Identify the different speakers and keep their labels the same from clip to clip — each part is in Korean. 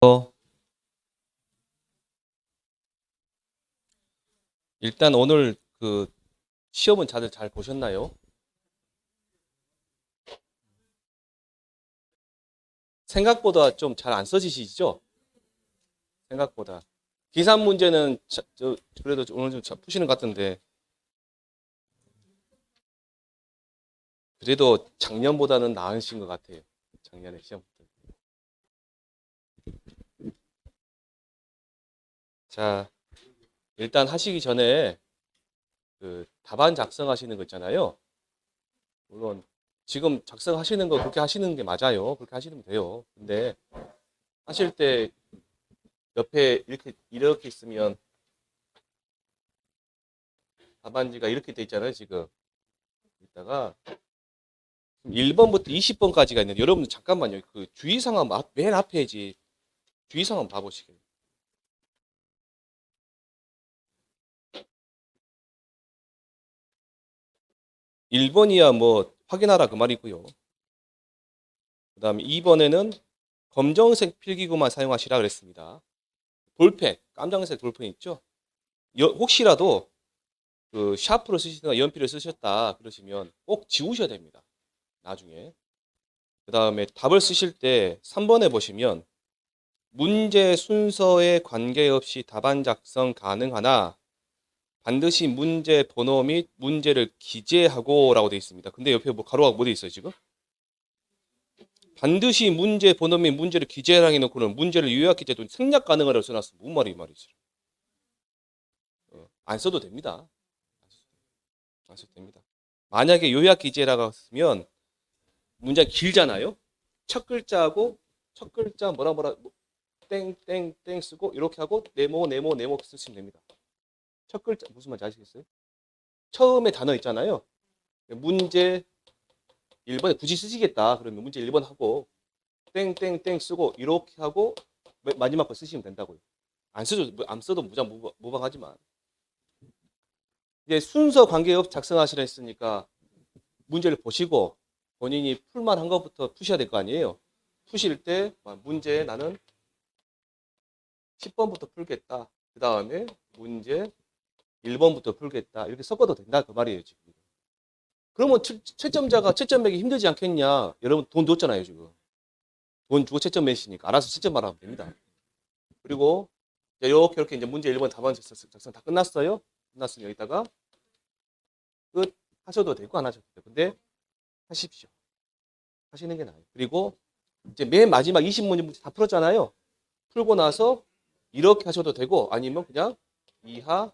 Speaker 1: 어, 일단 오늘 그 시험은 다들 잘 보셨나요? 생각보다 좀 잘 안 써지시죠? 생각보다. 기산 문제는 그래도 오늘 좀 푸시는 것 같은데 그래도 작년보다는 나으신 것 같아요. 작년에 시험. 자, 일단 하시기 전에 그 답안 작성하시는 거 있잖아요. 물론 지금 작성하시는 거 그렇게 하시는 게 맞아요. 그렇게 하시면 돼요. 근데 하실 때 옆에 이렇게 있으면 답안지가 이렇게 돼 있잖아요. 지금 이따가 1번부터 20번까지가 있는데 여러분 잠깐만요. 그 주의사항 맨 앞에지 주의사항 봐보시게요. 1번이야 뭐 확인하라 그 말이고요. 그 다음에 2번에는 검정색 필기구만 사용하시라 그랬습니다. 볼펜, 깜장색 볼펜 있죠? 혹시라도 그 샤프로 쓰시거나 연필을 쓰셨다 그러시면 꼭 지우셔야 됩니다. 나중에. 그 다음에 답을 쓰실 때 3번에 보시면 문제 순서에 관계없이 답안 작성 가능하나 반드시 문제 번호 및 문제를 기재하고 라고 되어 있습니다. 근데 옆에 뭐 가로가 뭐 되어 있어요, 지금? 반드시 문제 번호 및 문제를 기재하게 놓고는 문제를 요약 기재도 생략 가능하라고 써놨어. 뭔 말이 이 말이지? 안 써도 됩니다. 안 써도 됩니다. 만약에 요약 기재라고 쓰면 문제가 길잖아요. 첫 글자하고 첫 글자 뭐라 땡땡땡 쓰고 이렇게 하고 네모 쓰시면 됩니다. 첫 글자 무슨 말인지 아시겠어요? 처음에 단어 있잖아요. 문제 1번에 굳이 쓰시겠다. 그러면 문제 1번 하고 땡땡땡 쓰고 이렇게 하고 마지막 거 쓰시면 된다고요. 안 써도 무방하지만 이제 순서 관계없이 작성하시라 했으니까 문제를 보시고 본인이 풀만한 것부터 푸셔야 될 거 아니에요. 푸실 때 문제 나는 10번부터 풀겠다. 그 다음에 문제 1번부터 풀겠다. 이렇게 섞어도 된다 그 말이에요 지금. 그러면 채점자가 채점 매기 힘들지 않겠냐? 여러분 돈 줬잖아요 지금. 돈 주고 채점 매시니까 알아서 채점만 하면 됩니다. 그리고 이렇게 이제 문제 1번 답안 작성 다 끝났어요. 끝났으면 여기다가 끝 하셔도 되고 안 하셔도 되고. 근데 하십시오. 하시는 게 나아요. 그리고 이제 맨 마지막 20문제 문제 다 풀었잖아요. 풀고 나서 이렇게 하셔도 되고 아니면 그냥 이하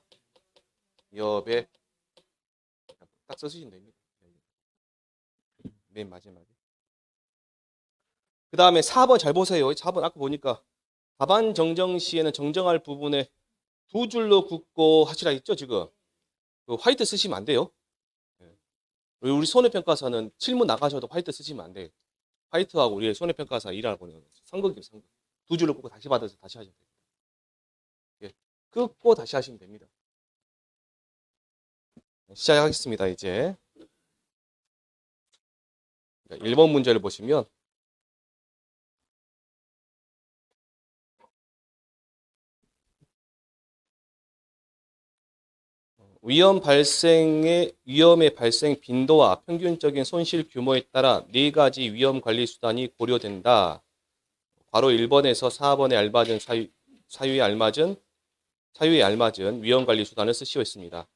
Speaker 1: 여배 딱 쓰시면 됩니다. 맨 마지막에. 그 다음에 4번 잘 보세요. 4번 아까 보니까 답안 정정 시에는 정정할 부분에 두 줄로 긋고 하시라 했죠 지금. 그 화이트 쓰시면 안 돼요. 우리 손해평가사는 실무 나가셔도 화이트 쓰시면 안 돼요. 화이트하고 우리 손해평가사 일하고는 상극이에요, 상극. 두 줄을 꽂고 다시 받아서 다시 하시면 돼요. 예. 긋고 다시 하시면 됩니다. 시작하겠습니다, 이제. 1번 문제를 보시면 위험의 발생 빈도와 평균적인 손실 규모에 따라 네 가지 위험 관리 수단이 고려된다. 바로 1번에서 4번에 알맞은 사유에 알맞은 위험 관리 수단을 쓰시고 있습니다.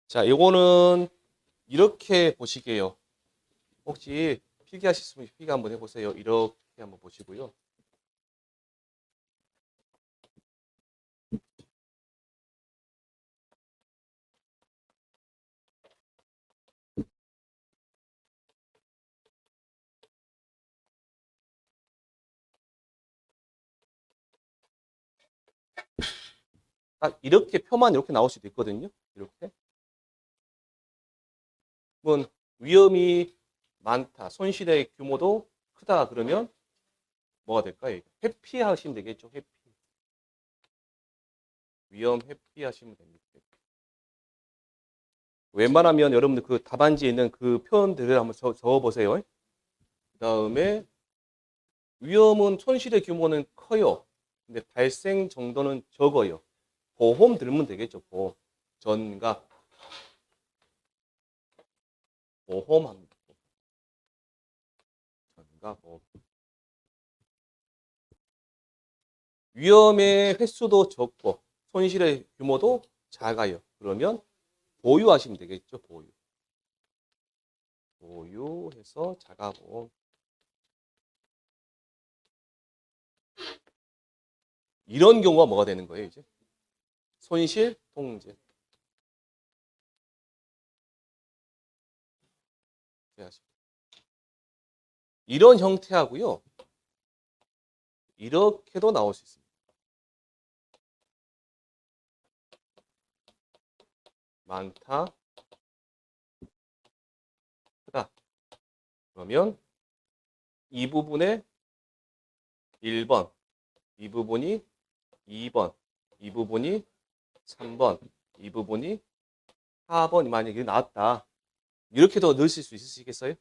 Speaker 1: 자, 이거는 이렇게 보시게요. 혹시 필기하셨으면 필기 한번 해보세요. 이렇게 한번 보시고요. 딱 이렇게 표만 이렇게 나올 수도 있거든요. 이렇게. 그건 위험이 많다. 손실의 규모도 크다. 그러면 뭐가 될까요? 회피하시면 되겠죠. 회피. 위험 회피하시면 됩니다. 웬만하면 여러분들 그 답안지에 있는 그 표현들을 한번 적어보세요. 그 다음에 위험은 손실의 규모는 커요. 근데 발생 정도는 적어요. 보험 들면 되겠죠. 보험. 전가 보험합니다. 전가 보험. 위험의 횟수도 적고 손실의 규모도 작아요. 그러면 보유하시면 되겠죠. 보유. 보유해서 자가보험. 이런 경우가 뭐가 되는 거예요, 이제? 손실 통제. 이런 형태하고요. 이렇게도 나올 수 있습니다. 많다, 크다. 그러면 이 부분에 1번, 이 부분이 2번, 이 부분이 3번, 이 부분이 4번 만약에 나왔다. 이렇게도 넣으실 수 있으시겠어요?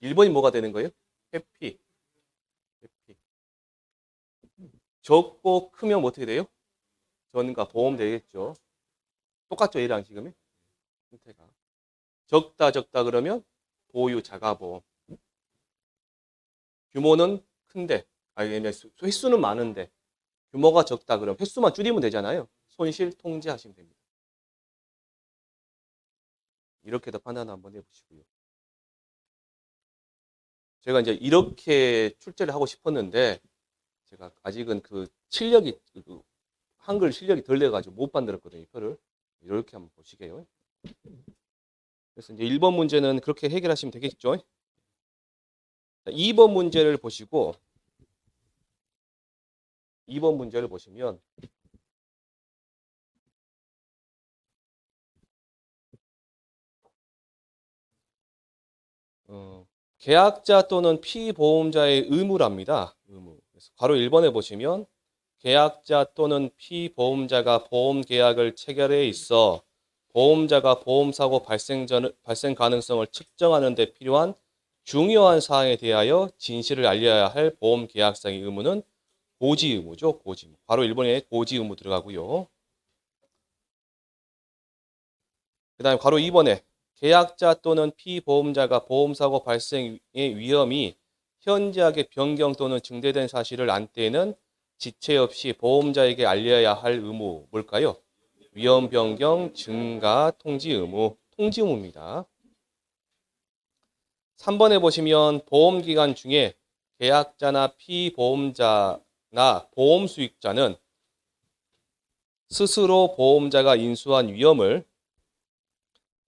Speaker 1: 1번이 뭐가 되는 거예요? 회피. 회피. 적고 크면 뭐 어떻게 돼요? 전가 보험 되겠죠. 똑같죠, 얘랑 지금이? 형태가. 적다 그러면 보유 자가보험. 규모는 큰데, 아니 횟수는 많은데 규모가 적다 그러면 횟수만 줄이면 되잖아요. 손실 통제하시면 됩니다. 이렇게도 판단 한번 해보시고요. 제가 이제 이렇게 출제를 하고 싶었는데 제가 아직은 그 실력이 한글 실력이 덜 돼가지고 못 만들었거든요. 이 표를 이렇게 한번 보시게요. 그래서 이제 1번 문제는 그렇게 해결하시면 되겠죠. 2번 문제를 보시고 2번 문제를 보시면 계약자 또는 피보험자의 의무랍니다. 의무. 그래서 바로 1번에 보시면 계약자 또는 피보험자가 보험 계약을 체결해 있어 보험자가 보험사고 발생 가능성을 측정하는 데 필요한 중요한 사항에 대하여 진실을 알려야 할 보험 계약상의 의무는 고지 의무죠. 고지 의무. 바로 1번에 고지 의무 들어가고요. 그 다음에 바로 2번에 계약자 또는 피보험자가 보험사고 발생의 위험이 현저하게 변경 또는 증대된 사실을 안 때에는 지체 없이 보험자에게 알려야 할 의무 뭘까요? 위험 변경 증가 통지 의무, 통지 의무입니다. 3번에 보시면 보험기간 중에 계약자나 피보험자나 보험 수익자는 스스로 보험자가 인수한 위험을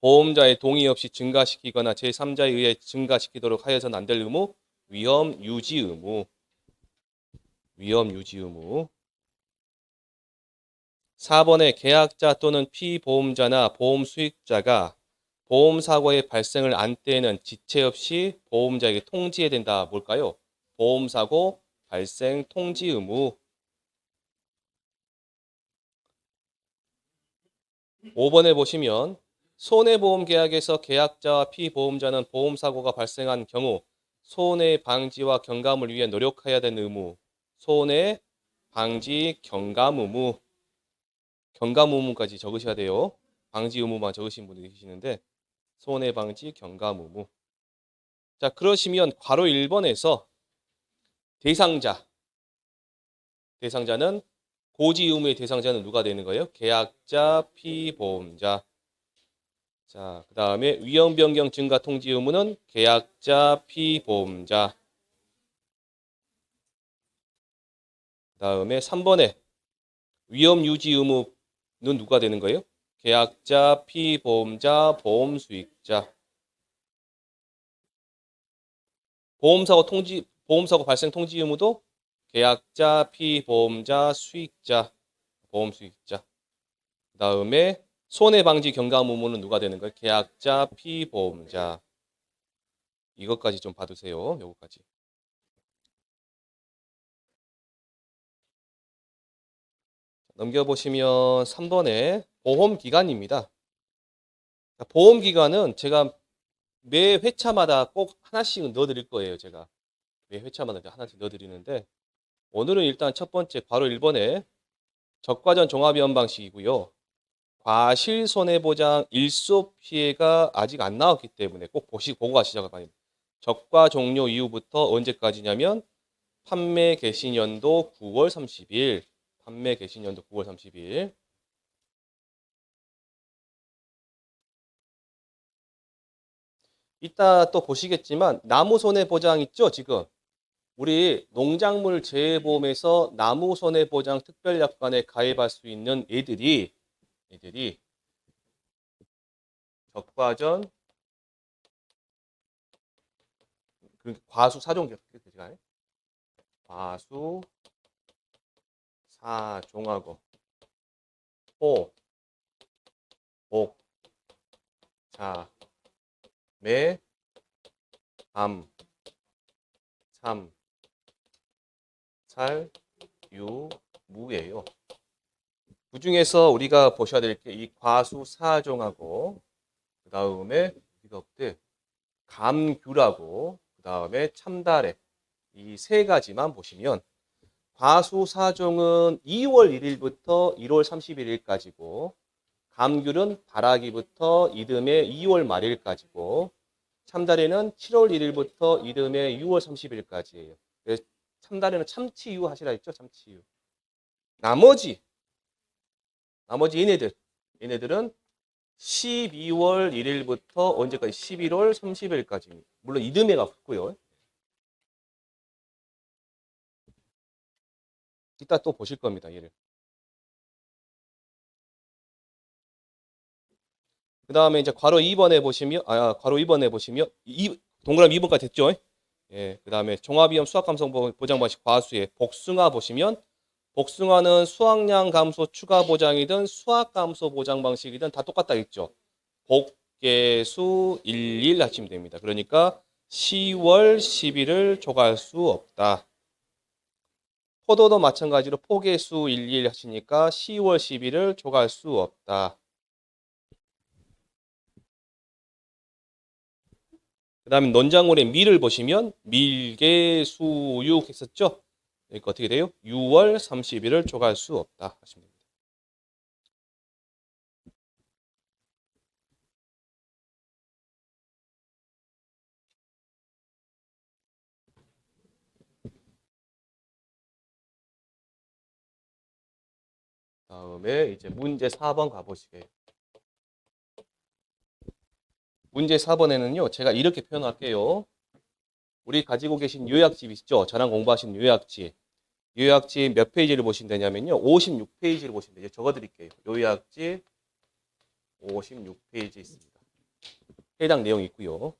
Speaker 1: 보험자의 동의 없이 증가시키거나 제3자에 의해 증가시키도록 하여서는 안 될 의무, 위험 유지 의무. 위험 유지 의무. 4번에 계약자 또는 피보험자나 보험 수익자가 보험 사고의 발생을 안 때에는 지체 없이 보험자에게 통지해야 된다. 뭘까요? 보험 사고 발생 통지 의무. 5번에 보시면 손해보험 계약에서 계약자와 피보험자는 보험 사고가 발생한 경우 손해 방지와 경감을 위해 노력해야 되는 의무. 손해 방지 경감 의무. 경감 의무까지 적으셔야 돼요. 방지 의무만 적으신 분들이 계시는데 손해 방지 경감 의무. 자, 그러시면 괄호 1번에서 대상자는 고지 의무의 대상자는 누가 되는 거예요? 계약자, 피보험자. 자, 그 다음에 위험 변경 증가 통지 의무는 계약자, 피보험자. 그 다음에 3번에 위험 유지 의무는 누가 되는 거예요? 계약자, 피보험자, 보험 수익자. 보험사고 발생 통지 의무도 계약자, 피보험자, 수익자, 보험 수익자. 그 다음에 손해방지 경감 의무는 누가 되는 거예요? 계약자, 피보험자. 이것까지 좀 봐두세요. 요거까지. 넘겨보시면 3번에 보험기간입니다. 보험기간은 제가 매 회차마다 꼭 하나씩은 넣어드릴 거예요. 제가 매 회차마다 이제 하나씩 넣어드리는데 오늘은 일단 첫 번째 괄호 1번에 적과전 종합위험 방식이고요. 과실손해보장 일소 피해가 아직 안 나왔기 때문에 꼭 보고 가시자고 바랍니다. 적과 종료 이후부터 언제까지냐면 판매 개시년도 9월 30일, 판매 개시년도 9월 30일. 이따 또 보시겠지만 나무 손해보장 있죠, 지금. 우리 농작물 재해보험에서 나무 손해보장 특별약관에 가입할 수 있는 애들이 적과전 과수 사종 과수 사종하고 호, 복, 자, 매, 암, 참, 살, 유, 무예요. 그 중에서 우리가 보셔야 될 게 이 과수 사종하고 그 다음에 우리가 그때 감귤하고 그 다음에 참다래 이 세 가지만 보시면 과수사종은 2월 1일부터 1월 31일까지고 감귤은 발아기부터 이듬해 2월 말일까지고 참다래는 7월 1일부터 이듬해 6월 30일까지예요. 그래서 참다래는 참치유 하시라 했죠? 참치유. 나머지 얘네들은 12월 1일부터 언제까지? 11월 30일까지입니다. 물론 이듬해가 붙고요. 이따 또 보실 겁니다. 얘를. 그 다음에 이제 괄호 2번에 보시면, 동그라미 2번까지 됐죠? 예. 그 다음에 종합위험 수확감성 보장 방식 과수의 복숭아 보시면, 복숭아는 수확량 감소 추가 보장이든 수확 감소 보장 방식이든 다 똑같다 했죠. 복개수 11 하시면 됩니다. 그러니까 10월 10일을 초과할 수 없다. 포도도 마찬가지로 포개수 11 하시니까 10월 10일을 초과할 수 없다. 그 다음에 논작물의 밀을 보시면 밀개수육 했었죠? 그러니까 어떻게 돼요? 6월 30일을 초과할 수 없다 하시면 됩니다. 다음에 이제 문제 4번 가보시게요. 문제 4번에는요, 제가 이렇게 표현할게요. 우리 가지고 계신 요약집 있죠? 저랑 공부하신 요약집. 요약집 몇 페이지를 보시면 되냐면요. 56페이지를 보시면 돼요. 적어드릴게요. 요약집 56페이지 있습니다. 해당 내용이 있고요.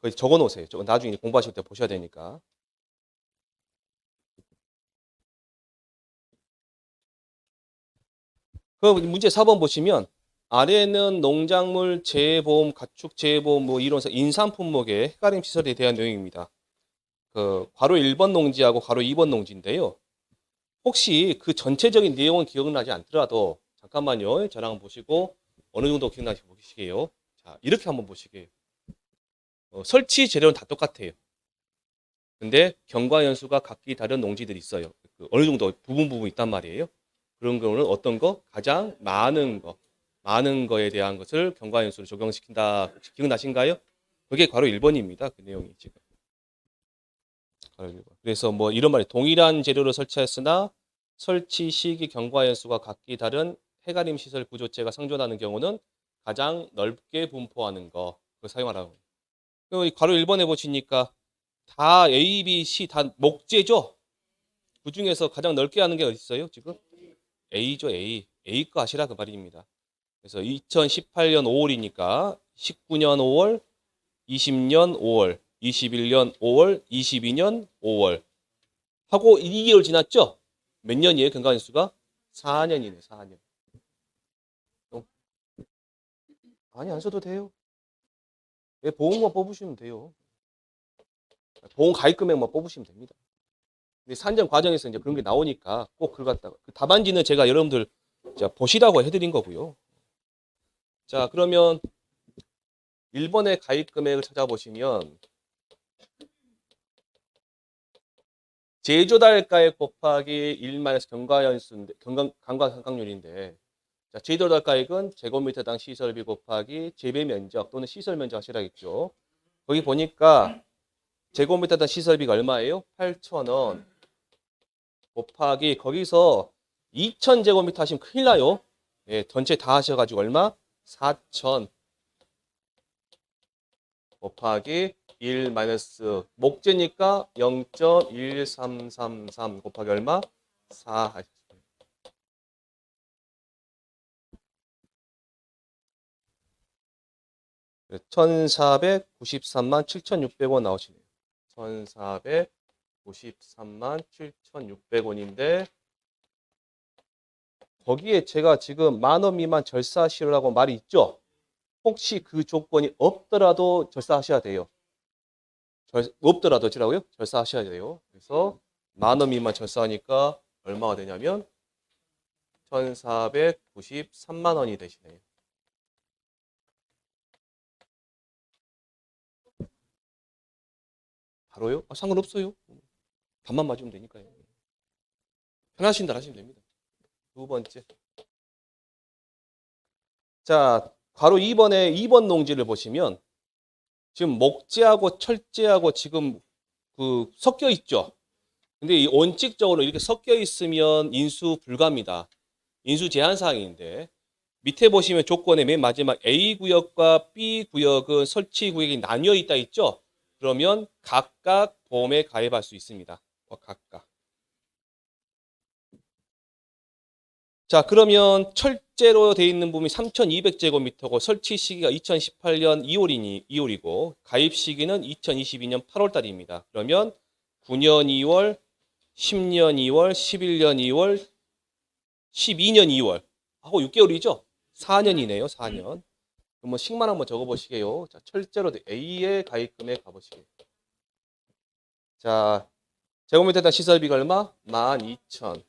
Speaker 1: 거기 적어 놓으세요. 나중에 공부하실 때 보셔야 되니까. 그 문제 4번 보시면 아래는 농작물 재해보험, 가축 재해보험 뭐 이론서 인삼 품목의 해가림 시설에 대한 내용입니다. 그 괄호 1번 농지하고 괄호 2번 농지인데요. 혹시 그 전체적인 내용은 기억나지 않더라도 잠깐만요. 저랑 보시고 어느 정도 기억나시 보시게요. 자, 이렇게 한번 보시게요. 설치 재료는 다 똑같아요. 근데 경과 연수가 각기 다른 농지들이 있어요. 그 어느 정도 부분 있단 말이에요. 그런 경우는 어떤 거? 가장 많은 거에 대한 것을 경과 연수로 적용시킨다. 혹시 기억나신가요? 그게 괄호 1번입니다. 그 내용이 지금. 괄호 1번. 그래서 뭐 이런 말이 동일한 재료를 설치했으나 설치 시기 경과 연수가 각기 다른 해가림 시설 구조체가 상존하는 경우는 가장 넓게 분포하는 거. 그걸 사용하라고. 그리고 괄호 1번에 보시니까 다 A, B, C 다 목재죠? 그 중에서 가장 넓게 하는 게 어디 있어요? 지금? A죠, A. A 거 하시라 그 말입니다. 그래서 2018년 5월이니까 19년 5월, 20년 5월, 21년 5월, 22년 5월 하고 2개월 지났죠? 몇 년이에요? 경과연수가? 4년이네, 4년. 아니, 안 써도 돼요. 보험만 뽑으시면 돼요. 보험 가입 금액만 뽑으시면 됩니다. 근데 산정 과정에서 이제 그런 게 나오니까 꼭 그걸 갖다가 그 답안지는 제가 여러분들 보시라고 해드린 거고요. 자, 그러면 1번의 가입 금액을 찾아보시면 제조달가액 곱하기 1마이너스 경과연수인데 경과상각률인데 자, 제조달가액은 제곱미터당 시설비 곱하기 재배면적 또는 시설면적 하시라겠죠. 거기 보니까 제곱미터당 시설비가 얼마예요? 8,000원 곱하기 거기서 2,000제곱미터 하시면 큰일 나요. 예, 전체 다 하셔가지고 얼마? 4,000 곱하기 1 마이너스 목재니까 0.1333 곱하기 얼마? 4 1,493만 7,600원 나오시네요. 1,493만 7,600원인데 거기에 제가 지금 10,000원 미만 절사하시라고 말이 있죠? 혹시 그 조건이 없더라도 절사하셔야 돼요. 없더라도 어찌라고요? 절사하셔야 돼요. 그래서 10,000원 미만 절사하니까 얼마가 되냐면 1,493만 원이 되시네요. 바로요? 아, 상관없어요. 반만 맞으면 되니까요. 편하신 대로 하시면 됩니다. 두 번째. 자, 바로 2번 농지를 보시면 지금 목재하고 철재하고 지금 그 섞여 있죠. 근데 이 원칙적으로 이렇게 섞여 있으면 인수 불가입니다. 인수 제한 사항인데 밑에 보시면 조건의 맨 마지막 A 구역과 B 구역은 설치 구역이 나뉘어 있다 있죠. 그러면 각각 보험에 가입할 수 있습니다. 각각. 자, 그러면 철제로 되어 있는 부분이 3,200제곱미터고 설치 시기가 2018년 2월이고 가입 시기는 2022년 8월 달입니다. 그러면 9년 2월, 10년 2월, 11년 2월, 12년 2월 하고 6개월이죠? 4년이네요. 4년. 그러면 식만 한번 적어보시게요. 자, 철제로 A의 가입금액 가보시게요. 자, 제곱미터당 시설비가 얼마? 12,000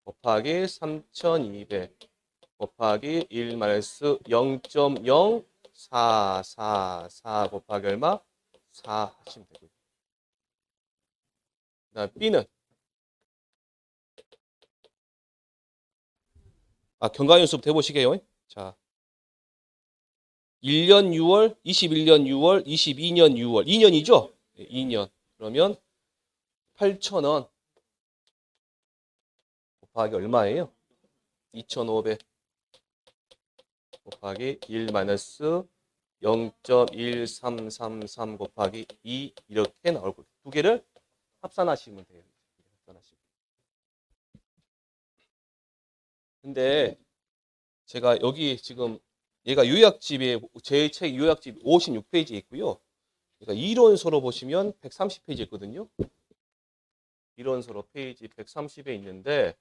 Speaker 1: 곱하기 3,200 곱하기 1 마이너스 0.0444 곱하기 얼마? 4 하시면 되고요. 그다음 B는 경과연수부터 해보시게요. 자, 1년 6월, 21년 6월, 22년 6월 2년이죠? 2년. 그러면 8,000원 곱하기 얼마예요? 2,500 곱하기 1 마이너스 0.1333 곱하기 2 이렇게 나올 거예요. 두 개를 합산하시면 돼요. 근데 제가 여기 지금 얘가 요약집에 제 책 요약집 56페이지에 있고요. 그러니까 이론서로 보시면 130페이지에 있거든요. 이론서로 페이지 130에 있는데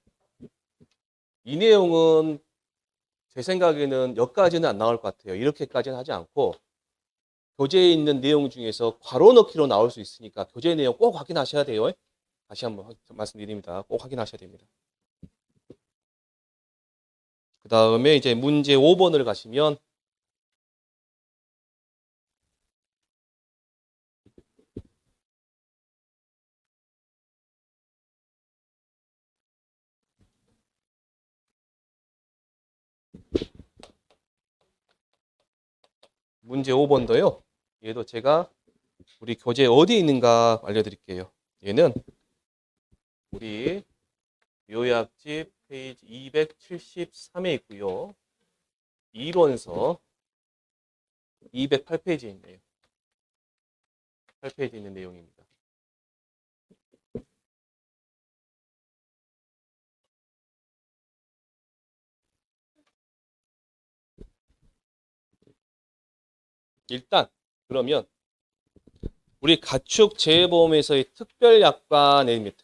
Speaker 1: 이 내용은 제 생각에는 여기까지는 안 나올 것 같아요. 이렇게까지는 하지 않고 교재에 있는 내용 중에서 괄호 넣기로 나올 수 있으니까 교재 내용 꼭 확인하셔야 돼요. 다시 한번 말씀드립니다. 꼭 확인하셔야 됩니다. 그 다음에 이제 문제 5번을 가시면 문제 5번도요. 얘도 제가 우리 교재 어디에 있는가 알려드릴게요. 얘는 우리 요약집 페이지 273에 있고요. 이론서 208페이지에 있네요. 8페이지에 있는 내용입니다. 일단 그러면 우리 가축 재보험에서의 특별약관입니다.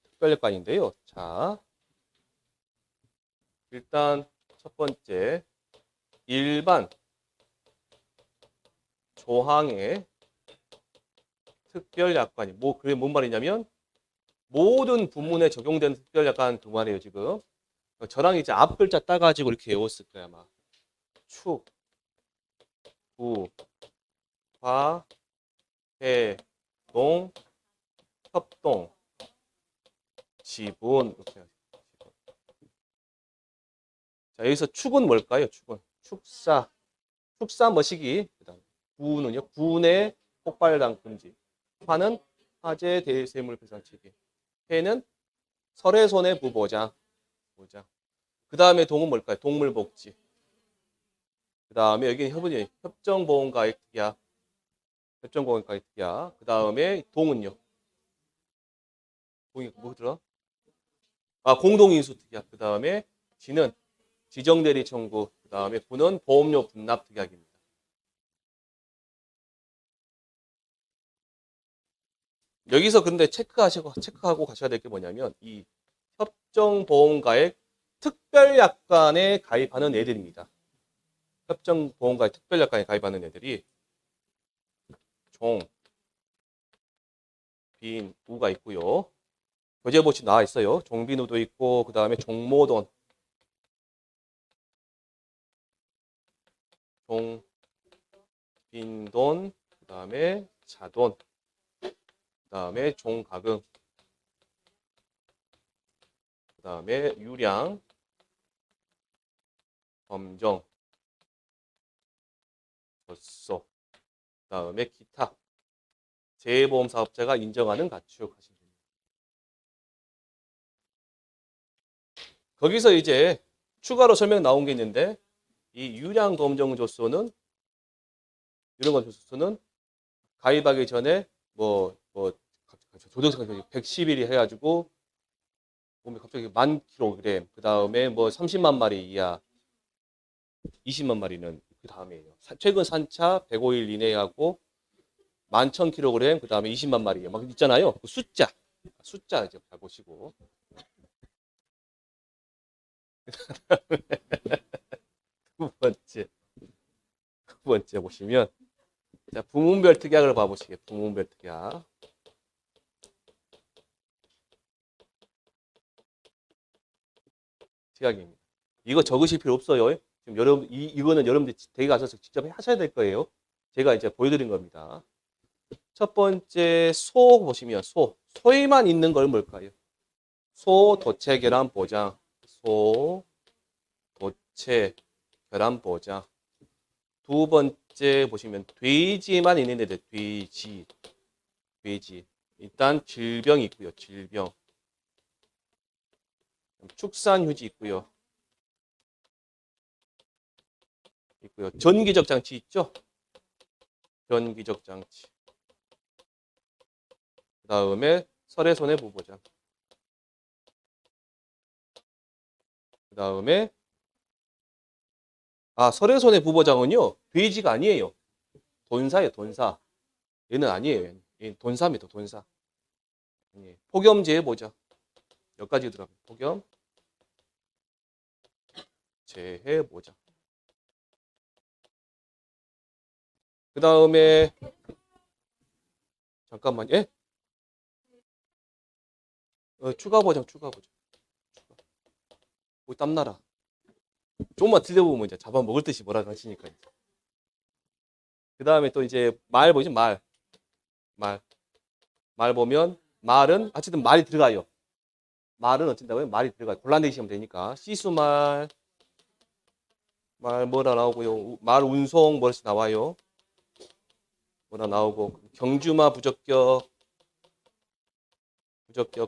Speaker 1: 특별약관인데요. 자, 일단 첫 번째 일반 조항의 특별약관이 그게 뭔 말이냐면 모든 부문에 적용되는 특별약관 그 말이에요 지금. 저랑 이제 앞 글자 따가지고 이렇게 외웠을 거야 아마. 축, 부, 화, 해, 동, 협동, 지분. 이렇게 하죠. 자, 여기서 축은 뭘까요? 축은 축사, 축사 머시기. 그다음 부는요, 부의 폭발당 금지. 화는 화재 대세물 배상치기. 해는 설의 손해 부보장. 보장. 그 다음에 동은 뭘까요? 동물복지. 그 다음에 여기는 협정보험가액 특약. 협정보험가액 특약. 그 다음에 동은요. 동이 뭐 들어? 아, 공동인수 특약. 그 다음에 지는 지정대리 청구. 그 다음에 부는 보험료 분납 특약입니다. 여기서 근데 체크하고 가셔야 될 게 뭐냐면 이 협정보험가액 특별약관에 가입하는 애들입니다. 협정보험가액 특별약관에 가입하는 애들이 종, 빈, 우가 있고요. 교재보시 나와 있어요. 종빈우도 있고 그 다음에 종모돈, 종빈돈, 그 다음에 자돈, 그 다음에 종가금, 그 다음에 유량, 범정, 젖소, 그 다음에 기타. 재해보험 사업자가 인정하는 가축 하시면 됩니다. 거기서 이제 추가로 설명 나온 게 있는데 이 유량 검정 조소는 이런 거 조소는 가입하기 전에 뭐 조정상 110일이 해가지고 보면 갑자기 10,000kg 그 다음에 뭐 30만 마리 이하 20만 마리는 그 다음에요. 최근 산차 105일 이내에 하고 11,000kg 그 다음에 20만 마리 막 있잖아요. 그 숫자 이제 잘 보시고 두 번째 보시면 자, 부문별 특약을 봐보시게. 부문별 특약. 특약입니다. 이거 적으실 필요 없어요. 지금 여러분 이거는 여러분들이 댁에 가서 직접 하셔야 될 거예요. 제가 이제 보여드린 겁니다. 첫 번째 소 보시면 소에만 있는 걸 뭘까요? 소 도체 결함 보장. 소 도체 결함 보장. 두 번째 보시면 돼지만 있는 애들 돼지. 일단 질병이 있고요. 질병. 축산 휴지 있고요. 전기적 장치 있죠? 전기적 장치. 그 다음에 설의 손해 부보장. 그 다음에 설의 손해 부보장은요 돼지가 아니에요. 돈사예요. 돈사. 얘는 아니에요. 얘는 돈사입니다. 돈사. 폭염 재해 보장. 몇 가지 들어갑니다. 폭염 재해 보장. 그 다음에 잠깐만, 예? 추가 보장. 땀나라. 조금만 들려보면 이제 잡아먹을 듯이 뭐라 하시니까. 그 다음에 또 이제 말 보이죠? 말 보면 말은 어쨌든 말이 들어가요. 말은 어쩐다고요? 말이 들어가요. 곤란내시면 되니까. 시수말, 말 뭐라 나오고요. 말 운송 뭐라 나와요. 뭐라 나오고 경주마 부적격.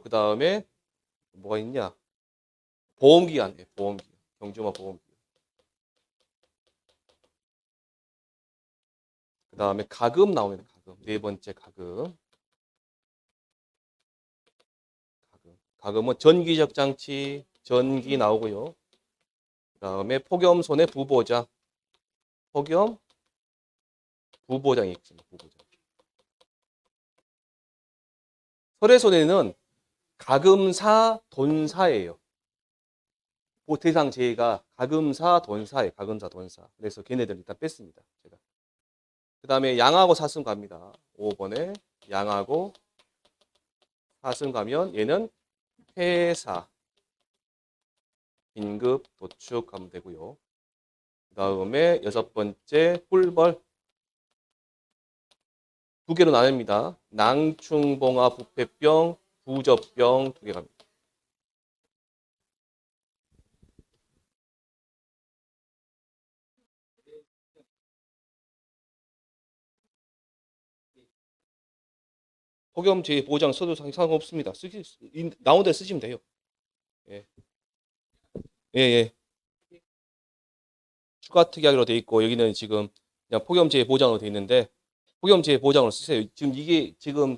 Speaker 1: 그 다음에 뭐가 있냐? 보험기간. 경주마 보험기간. 그 다음에 가금 나오면 가금. 네 번째 가금. 가금은 전기적 장치, 전기 나오고요. 그 다음에 폭염 손해 부보장. 폭염 부보장이 있습니다. 부보장. 설의 손해는 가금사, 돈사예요. 대상 제가 가금사, 돈사예요. 가금사, 돈사. 그래서 걔네들 일단 뺐습니다. 제가. 그 다음에 양하고 사슴 갑니다. 5번에 양하고 사슴 가면 얘는 회사, 긴급, 도축 가면 되고요. 그 그다음에 여섯 번째 꿀벌. 두 개로 나뉩니다. 낭충봉화 부패병, 부접병 두 개 갑니다. 폭염 보장 써도 상관없습니다. 나온 데 쓰시면 돼요. 예. 예, 예. 추가 특약으로 돼 있고 여기는 지금 그냥 폭염 보장으로 돼 있는데 폭염 보장으로 쓰세요. 지금 이게 지금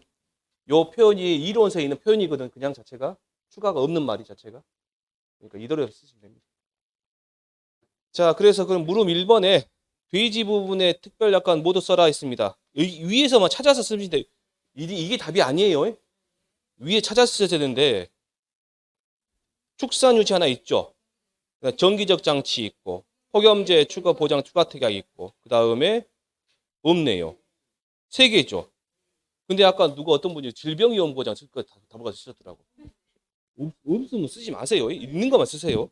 Speaker 1: 요 표현이 이론서에 있는 표현이거든. 그냥 자체가 추가가 없는 말이 자체가. 그러니까 이대로 쓰시면 됩니다. 자, 그래서 그럼 물음 1번에 돼지 부분에 특별 약관 모두 써라 했습니다. 여기 위에서만 찾아서 쓰면 돼. 이게 답이 아니에요. 위에 찾아서 써야 되는데 축산 유치 하나 있죠. 정기적 장치 있고 폭염제 추가 보장 추가 특약 있고 그 다음에 없네요. 세 개죠. 근데 아까 누가 어떤 분이 질병위험 보장 쓸 거 답을 쓰셨더라고. 없으면 쓰지 마세요. 있는 것만 쓰세요.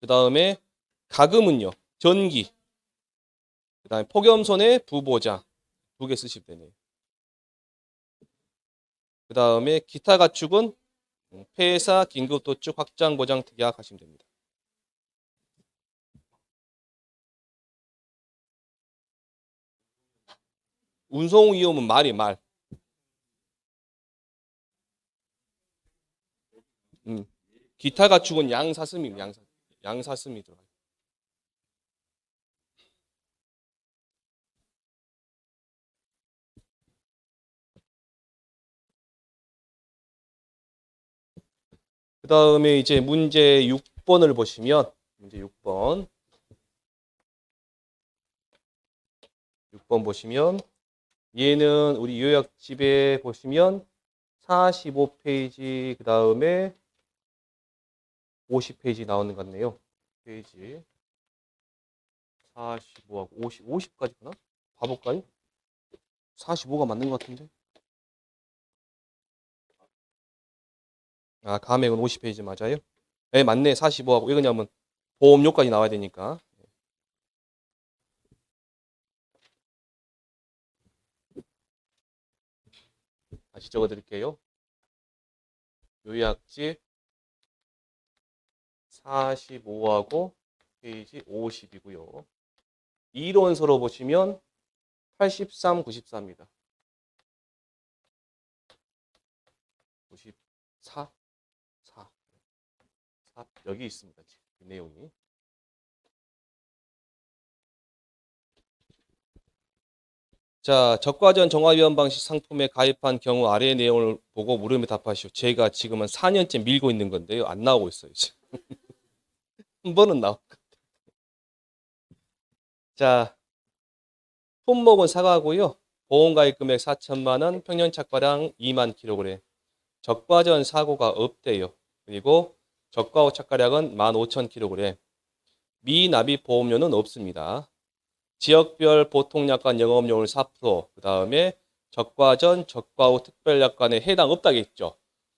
Speaker 1: 그 다음에 가금은요. 전기. 그 다음에 폭염손해 부보장 두 개 쓰시면 되네요. 그 다음에 기타 가축은 폐사 긴급도축 확장 보장 특약 하시면 됩니다. 운송 위험은 말. 기타 가축은 양사슴입니다. 양사슴이 들어가요. 그 다음에 이제 문제 6번을 보시면 문제 6번 보시면 얘는 우리 요약집에 보시면 45페이지 그 다음에 50페이지 나오는 것 같네요. 페이지 45하고 50까지 구나? 봐볼까요? 45가 맞는 것 같은데. 아, 감액은 50페이지 맞아요? 네, 맞네. 45하고. 왜 그러냐면 보험료까지 나와야 되니까. 다시 적어 드릴게요. 요약집 45하고 페이지 50이고요. 이론서로 보시면 83, 94입니다. 94, 4. 여기 있습니다. 그 내용이. 자, 적과전 정화위험 방식 상품에 가입한 경우 아래 내용을 보고 물음에 답하시오. 제가 지금은 4년째 밀고 있는 건데요. 안 나오고 있어요. 지금. 한 번은 나올 것 같아요. 자, 품목은 사과고요. 보험가입 금액 4천만 원, 평년 착과량 2만 kg. 적과전 사고가 없대요. 그리고 적과 후 착과량은 15,000kg. 미납입 보험료는 없습니다. 지역별 보통약관 영업료율 4%, 그 다음에 적과 전, 적과 후 특별약관에 해당 없다겠죠.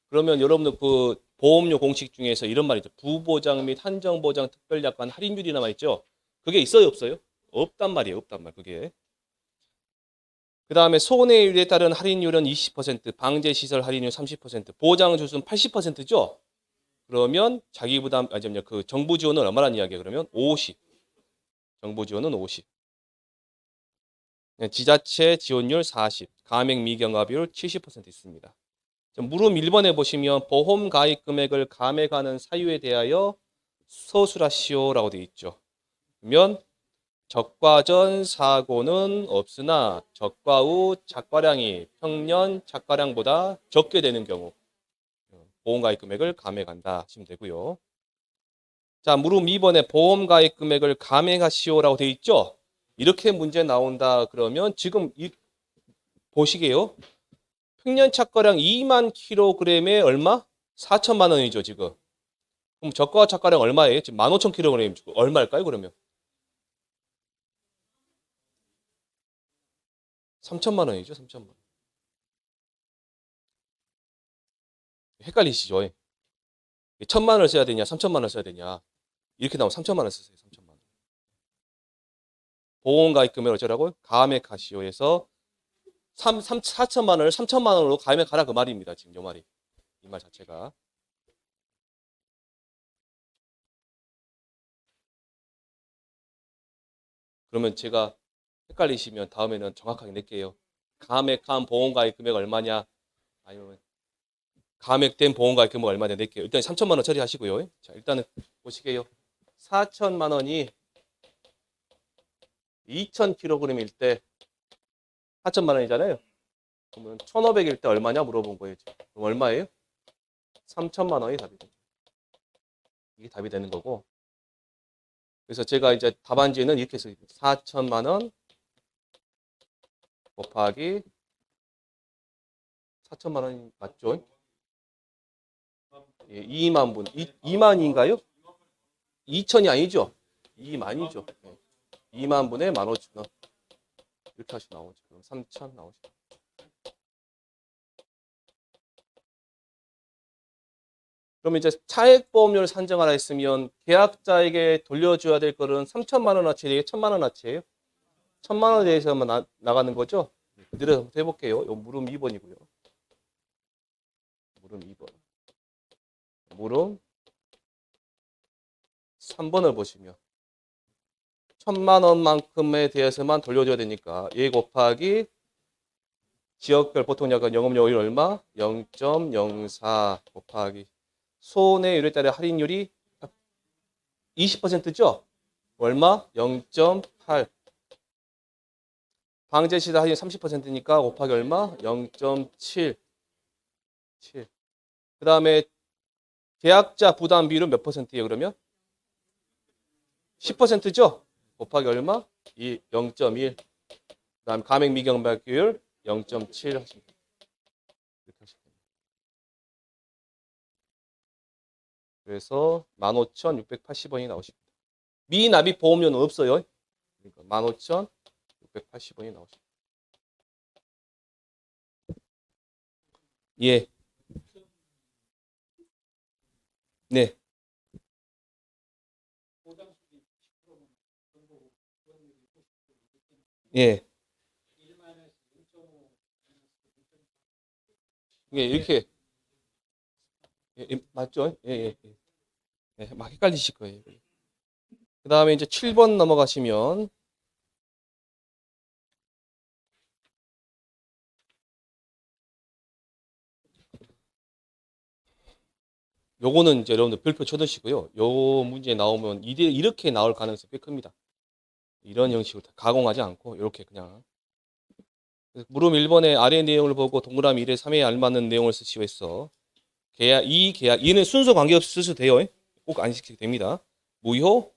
Speaker 1: 그러면 여러분들 그 보험료 공식 중에서 이런 말 있죠. 부보장 및 한정보장 특별약관 할인율이란 말 있죠. 그게 있어요, 없어요? 없단 말이에요, 없단 말, 그게. 그 다음에 손해율에 따른 할인율은 20%, 방제시설 할인율 30%, 보장주수는 80%죠? 그러면 자기 부담, 그 정부 지원은 얼마나 이야기예요? 그러면 50. 정부 지원은 50. 지자체 지원율 40, 가맹 미경합율 70% 있습니다. 물음 1번에 보시면 보험 가입 금액을 감액하는 사유에 대하여 서술하시오라고 되어 있죠. 그러면 적과 전 사고는 없으나 적과 후 착과량이 평년 착과량보다 적게 되는 경우 보험 가입 금액을 감액한다 하시면 되고요. 자, 물음 2번에 보험 가입 금액을 감액하시오라고 되어 있죠. 이렇게 문제 나온다 그러면 지금 보시게요. 평년 착과량 2만 kg에 얼마? 4천만 원이죠, 지금. 그럼 저가 착과량 얼마예요? 지금 15,000kg 주고 얼마일까요, 그러면? 3천만 원이죠, 3천만 원. 헷갈리시죠? 1,000만 원을 써야 되냐, 3천만 원을 써야 되냐. 이렇게 나오면 3천만 원 쓰세요. 3천만 원. 보험가입 금액 어쩌라고요? 가액하시오에서 4천만 원을 3천만 원으로 가액하라 그 말입니다. 지금 요 말이. 이 말 자체가. 그러면 제가 헷갈리시면 다음에는 정확하게 낼게요. 감액한 보험가입 금액 얼마냐? 아니면 감액된 보험가입 금액 얼마냐 낼게요. 일단 3천만 원 처리하시고요. 자, 일단은 보시게요. 4천만 원이 2,000kg일 때 4천만 원이잖아요. 그러면 1,500일 때 얼마냐 물어본 거예요. 그럼 얼마예요? 3천만 원이 답이 됩니다. 이게 답이 되는 거고. 그래서 제가 이제 답안지는 이렇게 써요. 4천만 원 곱하기 4천만 원이 맞죠? 예, 2만 분. 2만인가요? 2천이 아니죠? 2만이죠. 예. 2만 분의 15,000원. 이렇게 하시 나오죠. 그럼 3천 나오죠. 그럼 이제 차액보험료를 산정하라 했으면 계약자에게 돌려줘야 될 거는 3천만 원어치예요? 1천만 원어치예요? 1천만 원에 대해서만 나가는 거죠? 그대로 한번 해볼게요. 요 물음 2번이고요. 물음 2번. 물음 3번을 보시면 1천만 원만큼에 대해서만 돌려줘야 되니까 얘 곱하기 지역별 보통약관 영업요일 얼마? 0.04 곱하기 손해율에 따라 할인율이 20%죠? 얼마? 0.8 방제시설 할인 30%니까 곱하기 얼마? 0.7 그 다음에 계약자 부담 비율은 몇 퍼센트예요 그러면? 10%죠? 곱하기 얼마? 0.1 그 다음에 감액 미경락률 0.7 하시면 됩니다. 이렇게 하시면 됩니다. 그래서 15,680원이 나오십니다. 미납입 보험료는 없어요. 그러니까 15,680원이 나오십니다. 예. 네. 예. 예, 이렇게 맞죠? 예, 예, 예. 예, 막 헷갈리실 거예요. 그 다음에 이제 7번 넘어가시면 요거는 이제 여러분들 별표 쳐두시고요. 요 문제 나오면 이렇게 나올 가능성이 꽤 큽니다. 이런 형식으로 가공하지 않고 이렇게 그냥 물음 1번의 아래 내용을 보고 동그라미 1에 3에 알맞는 내용을 쓰시오 했어. 계약, 얘는 순서 관계없이 쓰셔도 돼요. 꼭 안 시켜도 됩니다. 무효,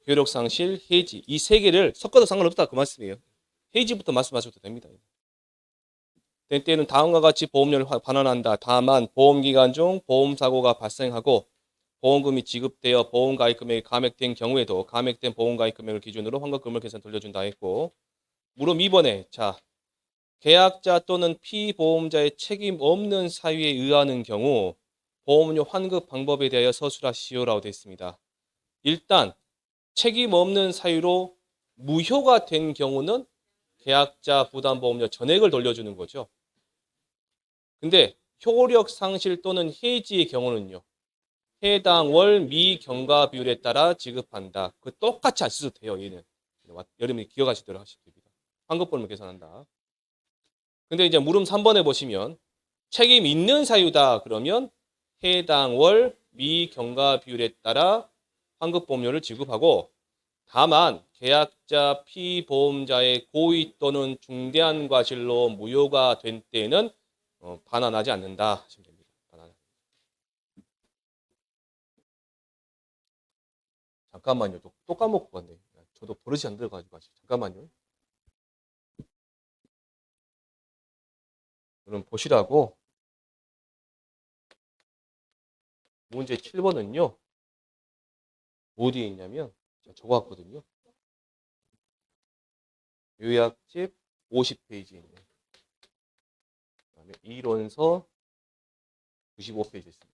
Speaker 1: 효력 상실, 해지. 이 세 개를 섞어도 상관없다. 그 말씀이에요. 해지부터 말씀하셔도 됩니다. 될 때는 다음과 같이 보험료를 반환한다. 다만 보험기간 중 보험사고가 발생하고 보험금이 지급되어 보험가입 금액이 감액된 경우에도 감액된 보험가입 금액을 기준으로 환급금을 계산 돌려준다 했고 물음 2번에 자 계약자 또는 피보험자의 책임 없는 사유에 의하는 경우 보험료 환급 방법에 대하여 서술하시오라고 되어 있습니다. 일단 책임 없는 사유로 무효가 된 경우는 계약자 부담보험료 전액을 돌려주는 거죠. 근데 효력 상실 또는 해지의 경우는요. 해당 월 미경과 비율에 따라 지급한다. 그 똑같이 안 쓰셔도 돼요. 얘는. 여러분이 기억하시도록 하시면 됩니다. 환급분을 계산한다. 근데 이제 물음 3번에 보시면 책임 있는 사유다 그러면 해당 월 미경과 비율에 따라 환급보험료를 지급하고 다만 계약자 피보험자의 고의 또는 중대한 과실로 무효가 된 때에는 반환하지 않는다 하시면 됩니다. 잠깐만요. 또 까먹고 갔네. 저도 버릇이 안 들어가지고 잠깐만요. 그럼 보시라고 문제 7번은요. 어디에 있냐면 적어왔거든요. 요약집 50페이지에 있네요. 그다음에 이론서 95페이지에 있습니다.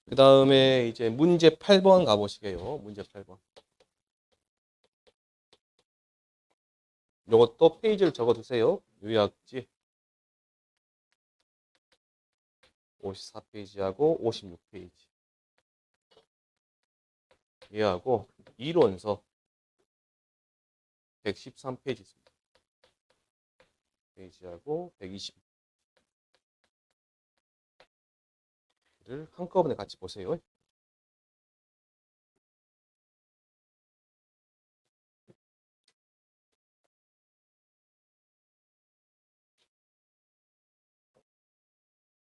Speaker 1: 그 다음에 이제 문제 8번 가보시게요. 문제 8번. 요것도 페이지를 적어두세요. 요약지 54페이지하고 56페이지. 얘하고 이론서 113페이지 있습니다. 페이지하고 120. 를 한꺼번에 같이 보세요.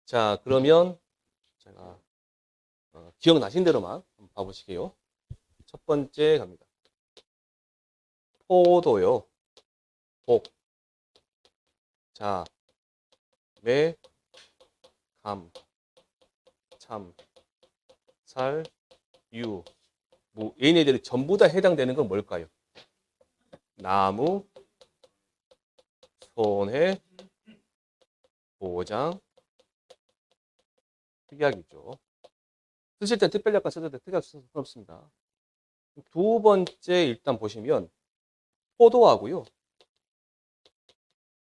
Speaker 1: 자, 그러면 제가 기억나신 대로만 한번 봐보시게요. 첫 번째 갑니다. 포도요. 복, 자, 매, 감, 참, 살, 유, 무. 얘네들이 전부 다 해당되는 건 뭘까요? 나무, 손해, 보장, 특약이죠. 쓰실 땐 특별약관 써도 돼. 특약 써도 상관없습니다. 두 번째 일단 보시면 포도하고요.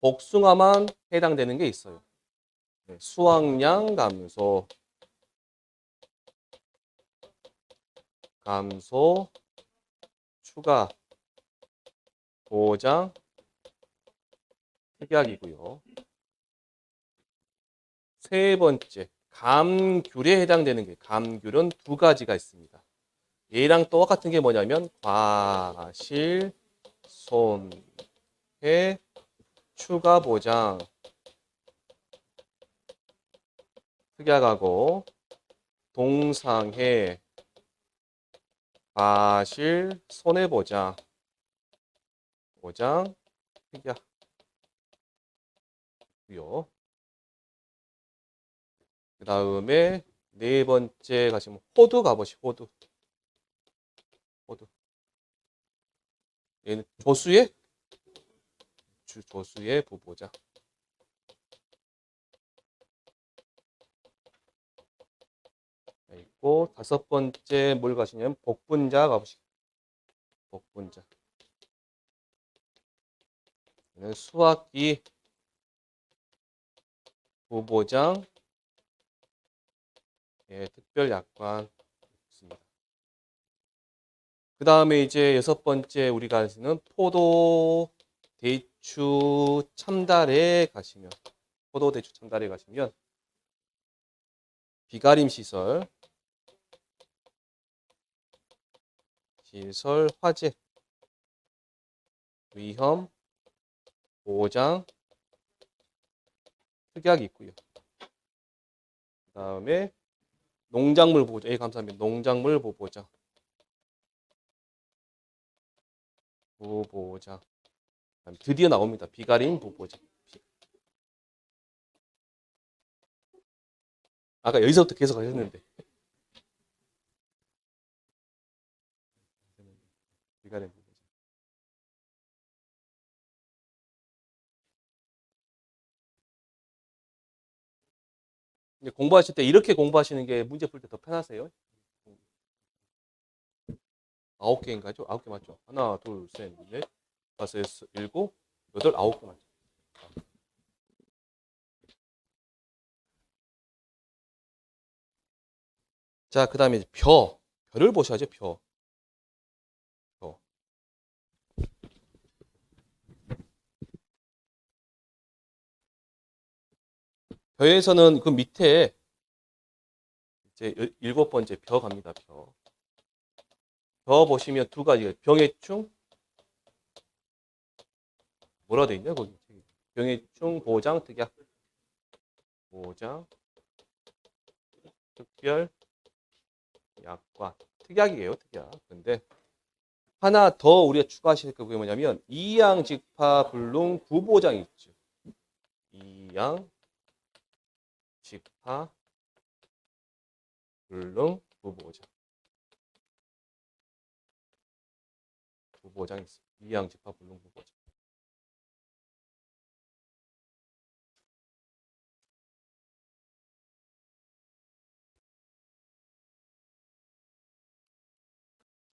Speaker 1: 복숭아만 해당되는 게 있어요. 네, 수확량 감소, 추가, 보장, 특약이고요. 세 번째, 감귤에 해당되는 게 감귤은 두 가지가 있습니다. 얘랑 똑같은 게 뭐냐면 과실, 손해, 추가 보장, 특약하고 동상해, 과실, 손해 보장, 특약이고요. 그 다음에 네 번째 가시면 호두 가보시. 호두. 얘는 조수의 부보자. 있고 다섯 번째 뭘 가시냐면 복분자 가보시. 복분자. 얘는 수학기 부보장 특별 약관 있습니다. 그 다음에 이제 여섯 번째 우리가 하시는 포도 대추 참달에 가시면 비가림 시설 화재 위험 보장 특약이 있고요. 그 다음에 농작물 보호자. 감사합니다. 농작물 부보장. 드디어 나옵니다. 비가림 부보장. 아까 여기서부터 계속 하셨는데. 비가림 부보장. 공부하실 때 이렇게 공부하시는 게 문제 풀 때 더 편하세요? 9개인가죠? 9개 맞죠? 하나, 둘, 셋, 넷, 다섯, 여섯, 일곱, 여덟, 9개 맞죠? 자, 그 다음에 별을 보셔야죠. 벼. 벼에서는 그 밑에 이제 일곱 번째 벼 갑니다. 벼 보시면 두 가지. 병해충 뭐라 돼 있냐 거기. 병해충 보장 특약. 보장 특별 약관. 특약이에요. 특약. 근데 하나 더 우리가 추가하실 게 뭐냐면 이양직파 불능 부보장이 있죠. 이양직파 불능 부보장 있습니다. 이양직파 불능 부보장.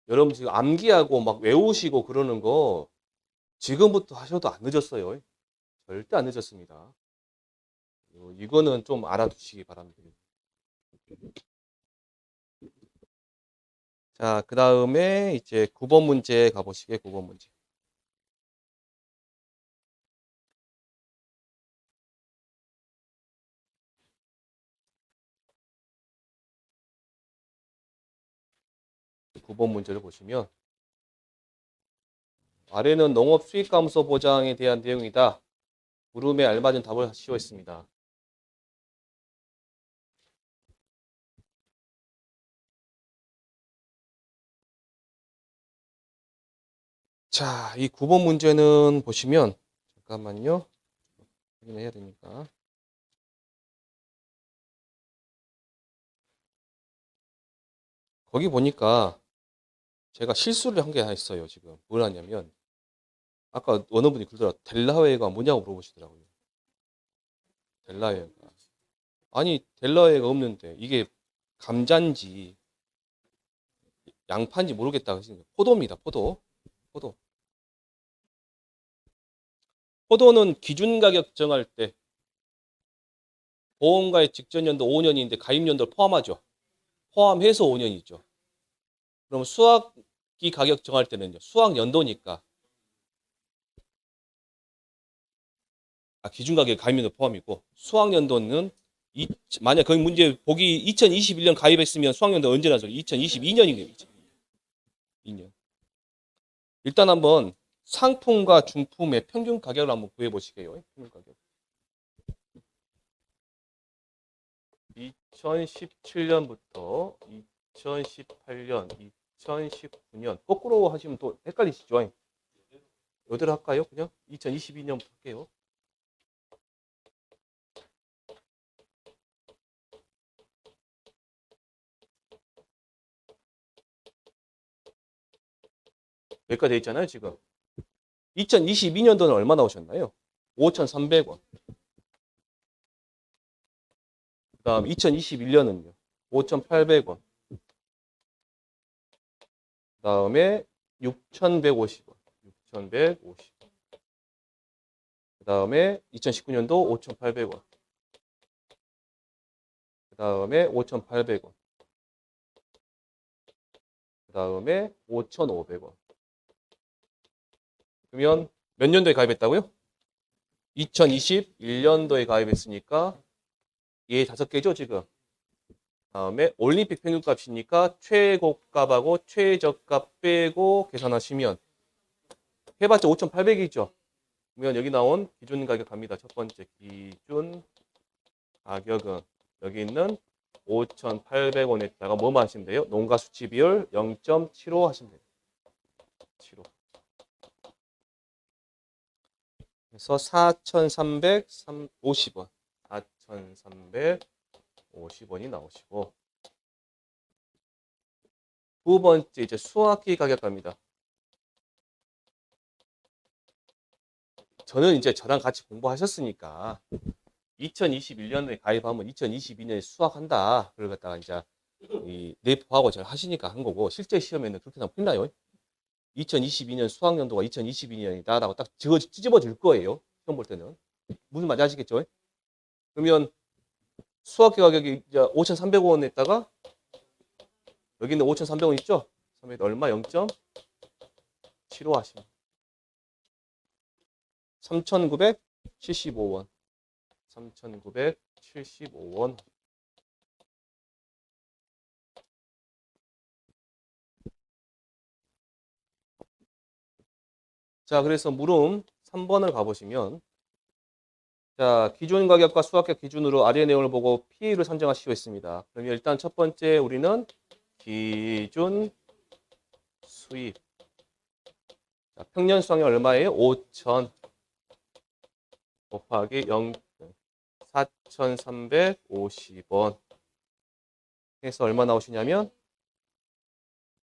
Speaker 1: 여러분 지금 암기하고 막 외우시고 그러는 거 지금부터 하셔도 안 늦었어요. 절대 안 늦었습니다. 이거는 좀 알아두시기 바랍니다. 자, 그 다음에 이제 9번 문제 가보시게, 9번 문제. 구 번 문제를 보시면, 아래는 농업 수익 감소 보장에 대한 내용이다. 물음에 알맞은 답을 씌워있습니다. 자, 이 9번 문제는 보시면, 잠깐만요. 확인해야 되니까. 거기 보니까 제가 실수를 한 게 하나 있어요, 지금. 뭘 하냐면, 아까 어느 분이 그러더라고요. 델라웨이가 뭐냐고 물어보시더라고요. 델라웨이가. 아니, 델라웨이가 없는데, 이게 감자인지 양파인지 모르겠다 하시는 포도입니다, 포도. 포도. 포도는 기준 가격 정할 때, 보험가입 직전 연도 5년인데 가입 연도를 포함하죠. 포함해서 5년이죠. 그럼 수학기 가격 정할 때는요. 수학 연도니까. 기준 가격 가입 연도 포함이고 수학 연도는 만약 거기 문제 보기 2021년 가입했으면 수학 연도 언제 나죠? 2022년이네요. 2022년. 일단 한번 상품과 중품의 평균 가격을 한번 구해 보시게요. 평균 가격. 2017년부터 2018년, 2019년 거꾸로 하시면 또 헷갈리시죠? 여대로 할까요? 그냥 2022년부터 할게요. 여기까지 돼 있잖아요, 지금. 2022년도는 얼마 나오셨나요? 5,300원. 그 다음 2021년은요. 5,800원. 그 다음에 6,150원. 6,150원. 그 다음에 2019년도 5,800원. 그 다음에 5,800원. 그 다음에 5,500원. 그러면 몇 년도에 가입했다고요? 2021년도에 가입했으니까 얘 5개죠, 지금. 다음에 올림픽 평균값이니까 최고값하고 최저값 빼고 계산하시면 해봤자 5,800이죠. 그러면 여기 나온 기준 가격 갑니다. 첫 번째 기준 가격은 여기 있는 5,800원에다가 뭐만 하시면 돼요? 농가 수치 비율 0.75 하시면 돼요. 75. 그래서 4,350원. 4,350원이 나오시고 두 번째 이제 수학기 가격 갑니다. 저는 이제 저랑 같이 공부하셨으니까 2021년에 가입하면 2022년에 수학한다. 그걸 갖다가 이제 이 내포하고 잘 하시니까 한 거고 실제 시험에는 그렇게 하면 큰일 나요. 2022년 수학연도가 2022년이다라고 딱 찌집어 질 거예요. 시험 볼 때는. 무슨 말인지 아시겠죠? 그러면 수학기 가격이 이제 5,300원에다가 여기 있는 5,300원 있죠? 얼마? 0.75 하시면 3,975원. 3,975원. 자, 그래서 물음 3번을 가보시면 자, 기준 가격과 수학적 기준으로 아래 내용을 보고 P를 선정하시고 있습니다. 그러면 일단 첫 번째 우리는 기준 수입. 자, 평년 수확량 얼마예요? 5,000 곱하기 4,350원 해서 얼마 나오시냐면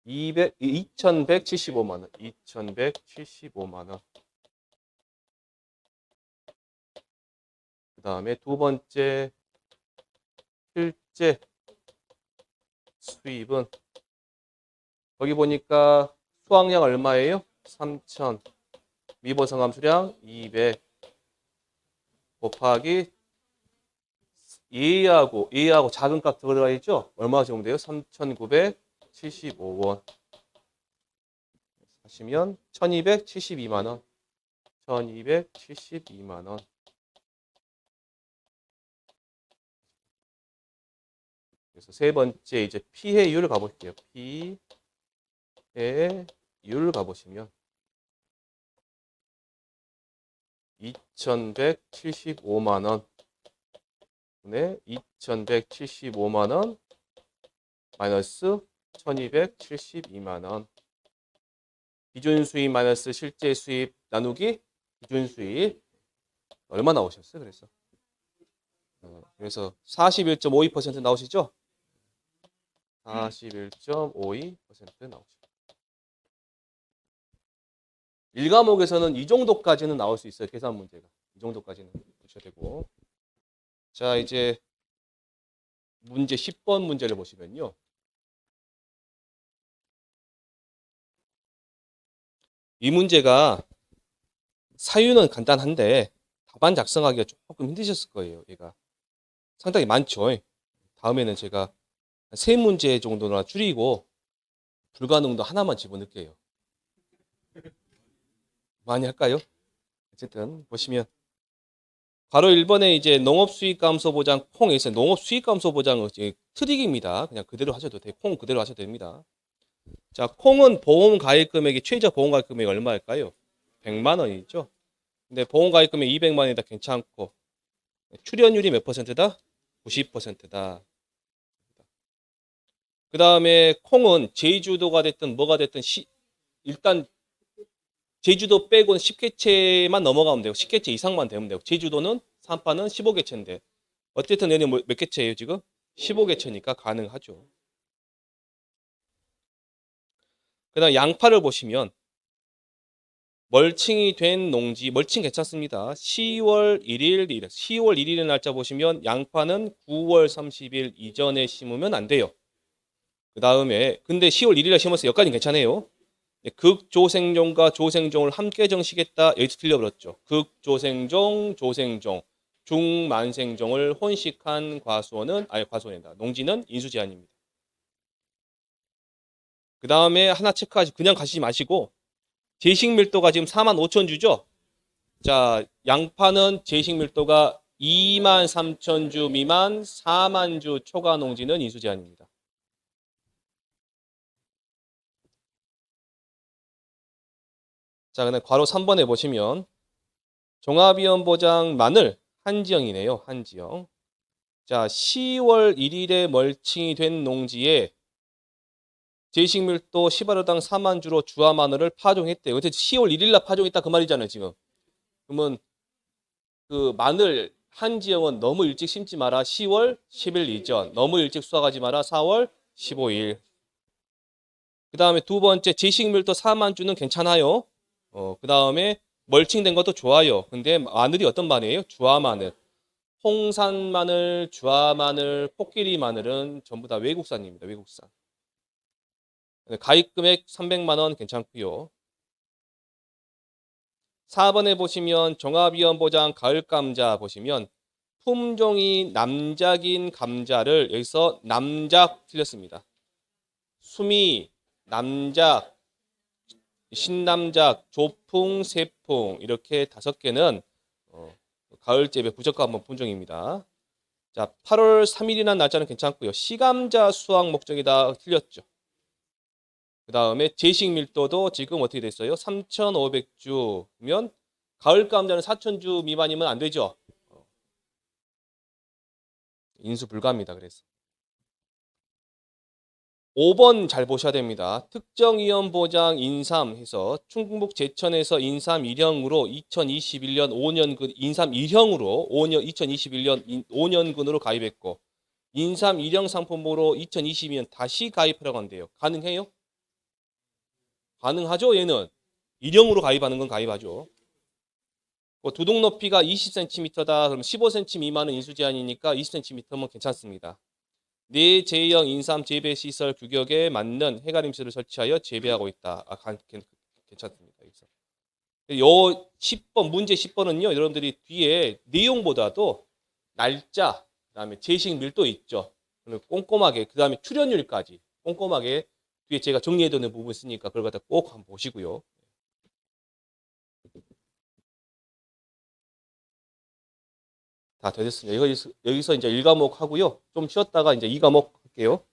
Speaker 1: 2,175만 원. 2,175만 원. 그 다음에 두 번째 실제 수입은 거기 보니까 수확량 얼마예요? 3,000. 미보성 함수량 200 곱하기 얘하고 작은 값 들어가 있죠? 얼마가 적용돼요? 3,975원. 하시면 1,272만 원. 1,272만 원. 그래서 세 번째 이제 피해율 가볼게요. 피해율 가보시면 2,175만 원. 네, 2,175만 원 마이너스 1,272만 원. 기준 수입 마이너스 실제 수입 나누기 기준 수입 얼마 나오셨어요? 그래서 41.52% 나오시죠? 41.52% 나오시죠. 1과목에서는 이 정도까지는 나올 수 있어요. 계산 문제가. 이 정도까지는 보셔야 되고. 자, 이제 문제 10번 문제를 보시면요. 이 문제가 사유는 간단한데 답안 작성하기가 조금 힘드셨을 거예요. 얘가 상당히 많죠. 다음에는 제가 3문제 정도나 줄이고 불가능도 하나만 집어넣을게요. 많이 할까요? 어쨌든 보시면 바로 1번에 이제 농업수익감소 보장 콩에 있어요. 농업수익감소 보장은 트릭입니다. 그냥 그대로 하셔도 돼요. 콩 그대로 하셔도 됩니다. 자, 콩은 보험 가입 금액이 최저 보험 가입 금액이 얼마일까요? 100만 원이죠. 근데 보험 가입 금액 200만 원이다 괜찮고 출연율이 몇 %다? 90%다. 그 다음에 콩은 제주도가 됐든 뭐가 됐든 일단 제주도 빼고는 10개체만 넘어가면 되고 10개체 이상만 되면 되고 제주도는 산파는 15개체인데 어쨌든 얘는 몇 개체예요 지금? 15개체니까 가능하죠. 그 다음 양파를 보시면 멀칭이 된 농지, 멀칭 괜찮습니다. 10월 1일의 날짜 보시면 양파는 9월 30일 이전에 심으면 안 돼요. 그 다음에 근데 10월 1일에 심었어요. 여기까지는 괜찮아요. 극조생종과 조생종을 함께 정식했다. 여기서 틀려버렸죠. 극조생종, 조생종, 중만생종을 혼식한 과수원이다. 농지는 인수제한입니다. 그 다음에 하나 체크하시 그냥 가시지 마시고 제식 밀도가 지금 45,000주죠. 자, 양파는 제식 밀도가 23,000주 미만 4만주 초과 농지는 인수제한입니다. 자, 그다음 괄호 3번에 보시면 종합위험 보장 한지형이네요. 한지형. 자, 10월 1일에 멀칭이 된 농지에 제식밀도 10하루당 4만 주로 주화 마늘을 파종했대요. 근데 10월 1일 날 파종했다 그 말이잖아요, 지금. 그러면 그 마늘 한지형은 너무 일찍 심지 마라. 10월 10일 이전. 너무 일찍 수확하지 마라. 4월 15일. 그 다음에 두 번째 제식밀도 4만 주는 괜찮아요. 그 다음에 멀칭된 것도 좋아요. 근데 마늘이 어떤 마늘이에요? 주화 마늘. 홍산 마늘, 주화 마늘, 코끼리 마늘은 전부 다 외국산입니다. 외국산. 가입 금액 300만 원 괜찮고요. 4번에 보시면 종합위험 보장 가을 감자 보시면 품종이 남작인 감자를 여기서 남작 틀렸습니다. 수미, 남작, 신남작, 조풍, 세풍 이렇게 5개는 가을재배 부적합한 품종입니다. 자, 8월 3일이라는 날짜는 괜찮고요. 시감자 수확 목적이다 틀렸죠. 그 다음에 제식 밀도도 지금 어떻게 됐어요? 3,500주면 가을 감자는 4,000주 미만이면 안 되죠. 인수 불가합니다. 그래서 5번 잘 보셔야 됩니다. 특정위험 보장 인삼 해서 충북 제천에서 인삼 1형으로 2021년 5년근 인삼 1형으로 2021년 5년근으로 가입했고 인삼 1형 상품으로 2022년 다시 가입하라고 한대요. 가능해요? 가능하죠. 얘는 1형으로 가입하는 건 가입하죠. 두둑 높이가 20cm다. 그럼 15cm 미만은 인수 제한이니까 20cm면 괜찮습니다. 내재형 인삼 재배 시설 규격에 맞는 해가림실을 설치하여 재배하고 있다. 괜찮습니다. 여기서. 요 10번 문제 10번은요. 여러분들이 뒤에 내용보다도 날짜, 그다음에 제식 밀도 있죠. 꼼꼼하게 그다음에 출연율까지 꼼꼼하게 뒤에 제가 정리해두는 부분 있으니까 그걸 갖다 꼭 한번 보시고요. 다 되셨습니다. 여기서 이제 1과목 하고요. 좀 쉬었다가 이제 2과목 할게요.